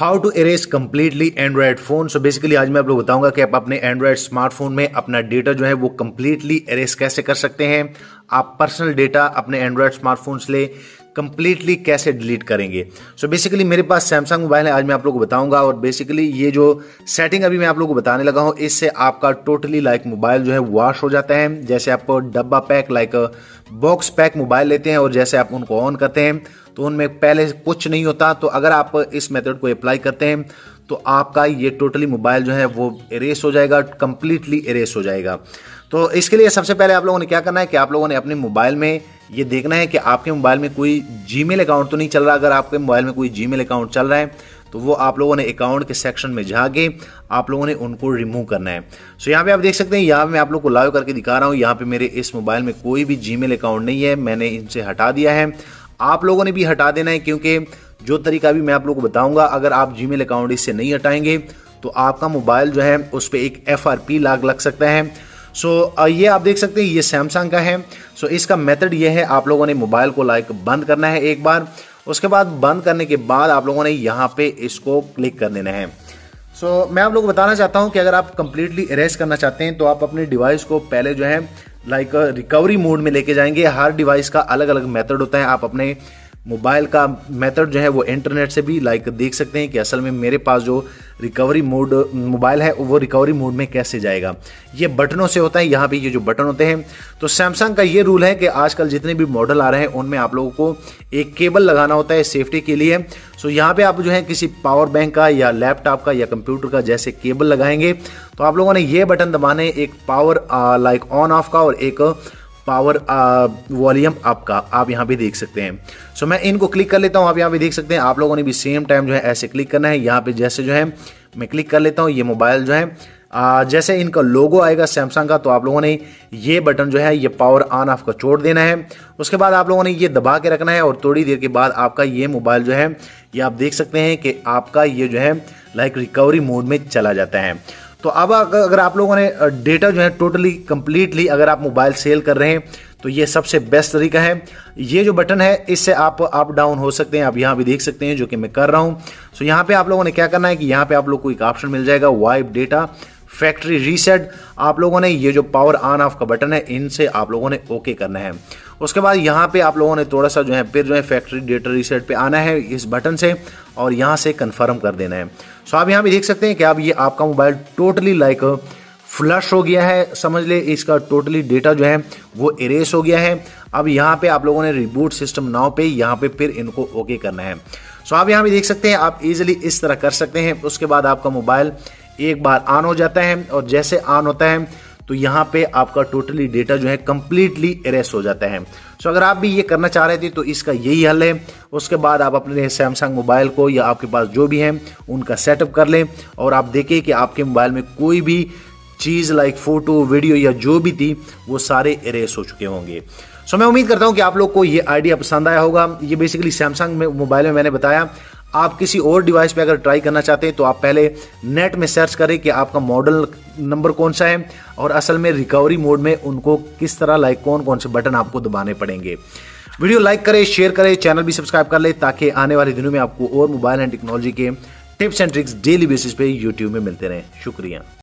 How to erase completely Android phone. So basically आज मैं आप लोग बताऊंगा कि आप अपने एंड्रॉयड स्मार्टफोन में अपना डेटा जो है वो कम्प्लीटली इरेज कैसे कर सकते हैं। आप पर्सनल डेटा अपने एंड्रॉयड स्मार्टफोन से कम्प्लीटली कैसे डिलीट करेंगे। सो बेसिकली मेरे पास सैमसंग मोबाइल है, आज मैं आप लोगों को बताऊंगा। और बेसिकली ये जो सेटिंग अभी मैं आप लोगों को बताने लगा हूं, इससे आपका टोटली लाइक मोबाइल जो है वॉश हो जाता है। जैसे आपको डब्बा pack like box pack mobile लेते हैं और जैसे आप उनको ऑन करते हैं तो उनमें पहले कुछ नहीं होता, तो अगर आप इस मेथड को अप्लाई करते हैं तो आपका ये टोटली मोबाइल जो है वो इरेज हो जाएगा, कंप्लीटली इरेज हो जाएगा। तो इसके लिए सबसे पहले आप लोगों ने क्या करना है कि आप लोगों ने अपने मोबाइल में ये देखना है कि आपके मोबाइल में कोई जीमेल अकाउंट तो नहीं चल रहा। अगर आपके मोबाइल में कोई जीमेल अकाउंट चल रहा है तो वो आप लोगों ने अकाउंट के सेक्शन में जाके आप लोगों ने उनको रिमूव करना है। सो यहाँ पे आप देख सकते हैं, यहाँ पे मैं आप लोग को लाइव करके दिखा रहा हूँ। यहाँ पे मेरे इस मोबाइल में कोई भी जीमेल अकाउंट नहीं है, मैंने इनसे हटा दिया है। आप लोगों ने भी हटा देना है, क्योंकि जो तरीका भी मैं आप लोगों को बताऊंगा, अगर आप जीमेल अकाउंट इससे नहीं हटाएंगे तो आपका मोबाइल जो है उस पर एक FRP लग सकता है। सो ये आप देख सकते हैं, ये सैमसंग का है। सो इसका मेथड ये है, आप लोगों ने मोबाइल को लाइक बंद करना है एक बार। उसके बाद बंद करने के बाद आप लोगों ने यहाँ पे इसको क्लिक कर देना है। सो मैं आप लोगों को बताना चाहता हूँ कि अगर आप कंप्लीटली इरेज करना चाहते हैं तो आप अपने डिवाइस को पहले जो है लाइक रिकवरी मोड में लेके जाएंगे। हर डिवाइस का अलग अलग मेथड होता है। आप अपने मोबाइल का मेथड जो है वो इंटरनेट से भी लाइक देख सकते हैं कि असल में मेरे पास जो रिकवरी मोड मोबाइल है वो रिकवरी मोड में कैसे जाएगा। ये बटनों से होता है, यहाँ पे ये जो बटन होते हैं। तो सैमसंग का ये रूल है कि आजकल जितने भी मॉडल आ रहे हैं उनमें आप लोगों को एक केबल लगाना होता है सेफ्टी के लिए। सो यहाँ पे आप जो है किसी पावर बैंक का या लैपटॉप का या कंप्यूटर का जैसे केबल लगाएंगे तो आप लोगों ने ये बटन दबाने, एक पावर लाइक ऑन ऑफ का और एक पावर वॉल्यूम अप का, आप यहाँ पे देख सकते हैं। सो मैं इनको क्लिक कर लेता हूँ। आप यहाँ पे देख सकते हैं, आप लोगों ने भी सेम टाइम जो है ऐसे क्लिक करना है। यहाँ पे जैसे जो है मैं क्लिक कर लेता हूँ, ये मोबाइल जो है जैसे इनका लोगो आएगा सैमसंग का तो आप लोगों ने ये बटन जो है ये पावर ऑन ऑफ का छोड़ देना है। उसके बाद आप लोगों ने ये दबा के रखना है और थोड़ी देर के बाद आपका ये मोबाइल जो है ये आप देख सकते हैं कि आपका ये जो है लाइक रिकवरी मोड में चला जाता है। तो अब अगर आप लोगों ने डेटा जो है टोटली कंप्लीटली अगर आप मोबाइल सेल कर रहे हैं तो ये सबसे बेस्ट तरीका है। ये जो बटन है इससे आप अप डाउन हो सकते हैं। आप यहाँ भी देख सकते हैं जो कि मैं कर रहा हूँ। सो यहाँ पे आप लोगों ने क्या करना है कि यहाँ पे आप लोग को एक ऑप्शन मिल जाएगा वाइप डेटा फैक्ट्री रीसेट। आप लोगों ने ये जो पावर ऑन ऑफ का बटन है इनसे आप लोगों ने ओके करना है। उसके बाद यहाँ पे आप लोगों ने थोड़ा सा जो है फिर जो है फैक्ट्री डेटा रीसेट पे आना है इस बटन से और यहाँ से कंफर्म कर देना है। सो आप यहाँ पे देख सकते हैं कि अब ये आपका मोबाइल टोटली लाइक फ्लश हो गया है, समझ ले इसका टोटली डेटा जो है वो इरेज हो गया है। अब यहाँ पे आप लोगों ने रिबूट सिस्टम नाउ पे यहाँ पे फिर इनको ओके करना है। सो आप यहाँ पे देख सकते हैं, आप इजीली इस तरह कर सकते हैं। उसके बाद आपका मोबाइल एक बार ऑन हो जाता है और जैसे ऑन होता है तो यहाँ पे आपका टोटली डेटा जो है कंप्लीटली इरेज हो जाता है। सो अगर आप भी ये करना चाह रहे थे तो इसका यही हल है। उसके बाद आप अपने सैमसंग मोबाइल को या आपके पास जो भी है उनका सेटअप कर लें और आप देखें कि आपके मोबाइल में कोई भी चीज़ लाइक फोटो वीडियो या जो भी थी वो सारे इरेज हो चुके होंगे। सो मैं उम्मीद करता हूँ कि आप लोग को ये आइडिया पसंद आया होगा। ये बेसिकली सैमसंग में मोबाइल में मैंने बताया। आप किसी और डिवाइस पे अगर ट्राई करना चाहते हैं तो आप पहले नेट में सर्च करें कि आपका मॉडल नंबर कौन सा है और असल में रिकवरी मोड में उनको किस तरह लाइक कौन कौन से बटन आपको दबाने पड़ेंगे। वीडियो लाइक करें, शेयर करें, चैनल भी सब्सक्राइब कर ले ताकि आने वाले दिनों में आपको और मोबाइल एंड टेक्नोलॉजी के tips and tricks daily basis पे यूट्यूब में मिलते रहें। शुक्रिया।